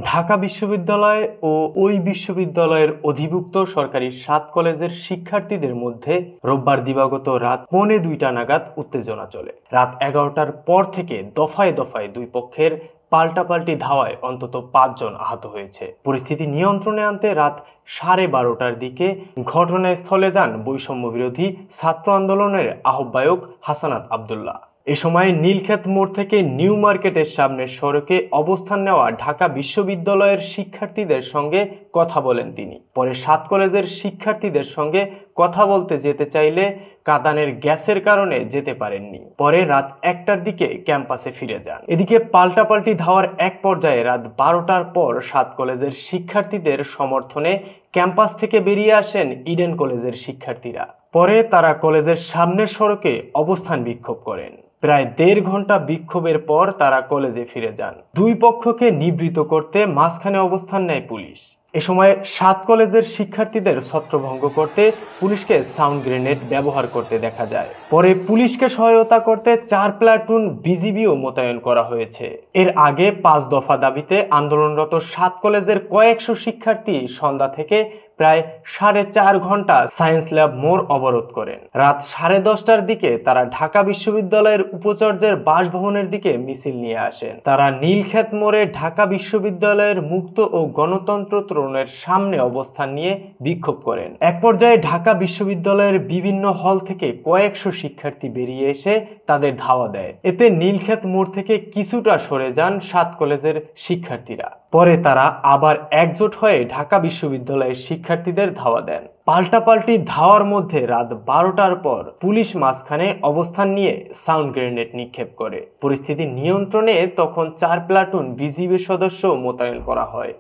ঢাকা বিশ্ববিদ্যালয় ও ওই বিশ্ববিদ্যালয়ের অধিভুক্ত সরকারি 7 কলেজের শিক্ষার্থীদের মধ্যে রোববার দিবাগত রাত 1:45 নাগাদ উত্তেজনা চলে। রাত 11টার পর থেকে দফায় দফায় দুই পক্ষের পাল্টাপাল্টি ধাওয়ায় অন্তত 5 জন আহত হয়েছে। পরিস্থিতি নিয়ন্ত্রণে আনতে রাত 12:30টার দিকে ঘটনাস্থলে যান বৈষম্য বিরোধী ছাত্র আন্দোলনের আহ্বায়ক হাসানাত আব্দুল্লাহ। এ সময় নীলক্ষেত মোড় থেকে নিউ মার্কেটের সামনের সড়কে অবস্থান নেওয়া ঢাকা বিশ্ববিদ্যালয়ের শিক্ষার্থীদের সঙ্গে কথা বলেন তিনি। পরে 7 কলেজের শিক্ষার্থীদের সঙ্গে কথা বলতে যেতে চাইলে কাঁদানের গ্যাসের কারণে যেতে পারেননি। পরে রাত 1টার দিকে ক্যাম্পাসে ফিরে যান। এদিকে পাল্টাপাল্টি ধাওয়ার এক পর্যায়ে রাত 12টার পর 7 কলেজের শিক্ষার্থীদের সমর্থনে ক্যাম্পাস থেকে বেরিয়ে আসেন ইডেন কলেজের শিক্ষার্থীরা। পরে তারা কলেজের সামনের সড়কে অবস্থান বিক্ষোভ করেন। প্রায় 1.5 ঘন্টা বিক্ষোভের পর তারা কলেজে ফিরে যান। দুই পক্ষকে নিবৃত করতে মাঝখানে অবস্থান নেয় পুলিশ। এ সময় 7 কলেজের শিক্ষার্থীদের ছত্রভঙ্গ করতে পুলিশকে সাউন্ড গ্রেনেড ব্যবহার করতে দেখা যায়। পরে পুলিশকে সহায়তা করতে 4 প্লাটুন বিজিবিও মোতায়েন করা হয়েছে। এর আগে 5 দফা দাবিতে আন্দোলনরত 7 কলেজের কয়েকশো শিক্ষার্থী সন্ধ্যা থেকে প্রায় 4.5 ঘন্টা সায়েন্স ল্যাব মোড় অবরোধ করেন। রাত 10:30টার দিকে তারা ঢাকা বিশ্ববিদ্যালয়ের উপাচার্যের বাসভবনের দিকে মিছিল নিয়ে আসেন। তারা নীলক্ষেত মোড়ে ঢাকা বিশ্ববিদ্যালয়ের মুক্ত ও গণতন্ত্র তোরণের সামনে অবস্থান নিয়ে বিক্ষোভ করেন। এক পর্যায়ে ঢাকা বিশ্ববিদ্যালয়ের বিভিন্ন হল থেকে কয়েকশো শিক্ষার্থী বেরিয়ে এসে তাদের ধাওয়া দেয়। এতে নীলক্ষেত মোড় থেকে কিছুটা সরে যান 7 কলেজের শিক্ষার্থীরা। পরে তারা আবার একজোট হয়ে ঢাকা বিশ্ববিদ্যালয়ের শিক্ষার্থীদের ধাওয়া দেন। পাল্টাপাল্টি ধাওয়ার মধ্যে রাত 12টার পর পুলিশ মাঝখানে অবস্থান নিয়ে সাউন্ড গ্রেনেড নিক্ষেপ করে। পরিস্থিতি নিয়ন্ত্রণে তখন 4 প্লাটুন বিজিবি সদস্য মোতায়েন করা হয়।